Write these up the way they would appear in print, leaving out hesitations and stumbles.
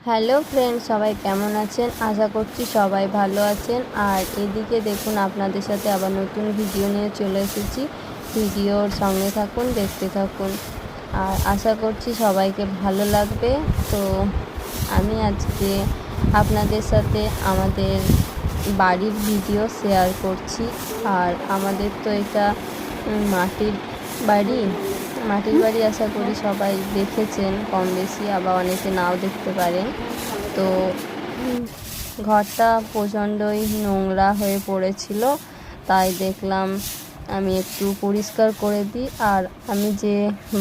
Hello friend, সবাই কেমন আছেন? আশা করছি সবাই ভালো আছেন। আর এদিকে দেখুন, আপনাদের সাথে আবার নতুন ভিডিও নিয়ে চলে এসেছি। ভিডিওর সঙ্গে থাকুন, দেখতে থাকুন, আর আশা করছি সবাইকে ভালো লাগবে। তো আমি আজকে আপনাদের সাথে আমাদের বাড়ির ভিডিও শেয়ার করছি। আর আমাদের তো এটা মাটির বাড়ি আশা করি সবাই দেখেছেন কম বেশি, আবার অনেকে নাও দেখতে পারেন। তো ঘরটা প্রচণ্ডই নোংরা হয়ে পড়েছিল, তাই দেখলাম আমি একটু পরিষ্কার করে দিই। আর আমি যে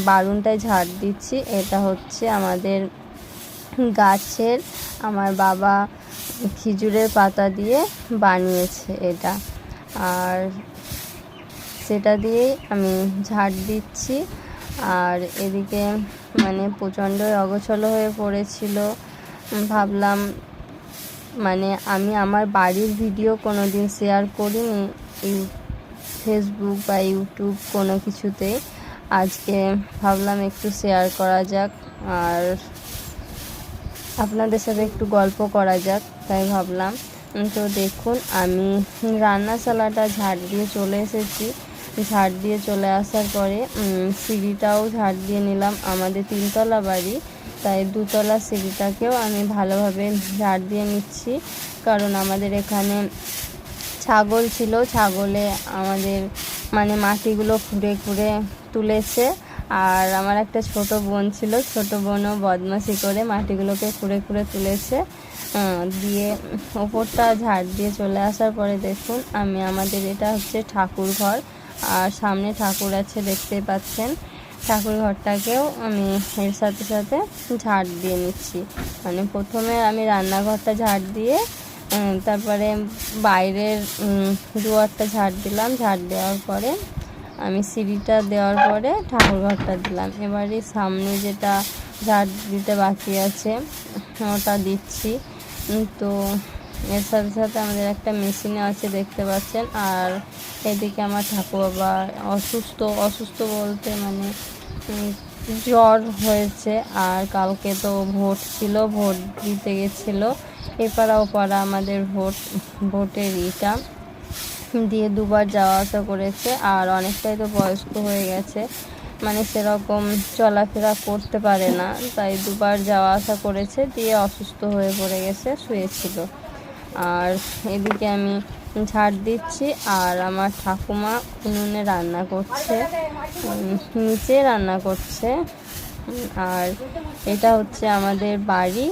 বারুনটায় ঝাড় দিচ্ছি, এটা হচ্ছে আমাদের গাছের, আমার বাবা খেজুরের পাতা দিয়ে বানিয়েছে এটা, আর সেটা দিয়েই আমি ঝাড় দিচ্ছি। আর এদিকে প্রচণ্ডই অগোছালো হয়ে পড়েছিল। ভাবলাম আমি আমার বাড়ির ভিডিও কোনো দিন শেয়ার করিনি ফেসবুক বা ইউটিউব কোনো কিছুতে। আজকে ভাবলাম একটু শেয়ার করা যাক আর আপনাদের সাথে একটু গল্প করা যাক, তাই ভাবলাম। তো দেখুন, আমি রান্নাশালাটা ঝাড় দিয়ে চলে এসেছি। ঝাড় দিয়ে চলে আসার পরে সিঁড়িটাও ঝাড় দিয়ে নিলাম। আমাদের 3তলা বাড়ি, তাই 2তলা সিঁড়িটাকেও আমি ভালোভাবে ঝাড় দিয়ে নিচ্ছি। কারণ আমাদের এখানে ছাগল ছিল, ছাগলে আমাদের মাটিগুলো খুঁড়ে খুঁড়ে তুলেছে। আর আমার একটা ছোট বোন ছিল, ছোট বোনও বদমাশি করে মাটিগুলোকে খুঁড়ে খুঁড়ে তুলেছে। দিয়ে ওপরটা ঝাড় দিয়ে চলে আসার পরে দেখুন, আমাদের এটা হচ্ছে ঠাকুর ঘর, আর সামনে ঠাকুর আছে দেখতেই পাচ্ছেন। ঠাকুর ঘরটাকেও আমি এর সাথে সাথে ঝাড় দিয়ে নিচ্ছি। প্রথমে আমি রান্নাঘরটা ঝাড় দিয়ে তারপরে বাইরের দুয়ারটা ঝাড় দিলাম। ঝাড় দেওয়ার পরে আমি সিঁড়িটা দেওয়ার পরে ঠাকুর ঘরটা দিলাম। এবারে সামনে যেটা ঝাড় দিতে বাকি আছে ওটা দিচ্ছি। তো এর সাথে সাথে আমাদের একটা মেশিনও আছে দেখতে পাচ্ছেন। আর এদিকে আমার ঠাকুর বাবা অসুস্থ বলতে জ্বর হয়েছে। আর কালকে তো ভোট ছিল, ভোট দিতে গেছিলো। এপাড়া ওপাড়া আমাদের ভোটের ইটা দিয়ে 2বার যাওয়া আসা করেছে। আর অনেকটাই তো বয়স্ক হয়ে গেছে, সেরকম চলাফেরা করতে পারে না, তাই 2বার যাওয়া আসা করেছে, দিয়ে অসুস্থ হয়ে পড়ে গেছে, শুয়েছিল। আর এদিকে আমি ঝাড় দিচ্ছি, আর আমার ঠাকুমা উনুনে রান্না করছে, নিচে রান্না করছে। আর এটা হচ্ছে আমাদের বাড়ি।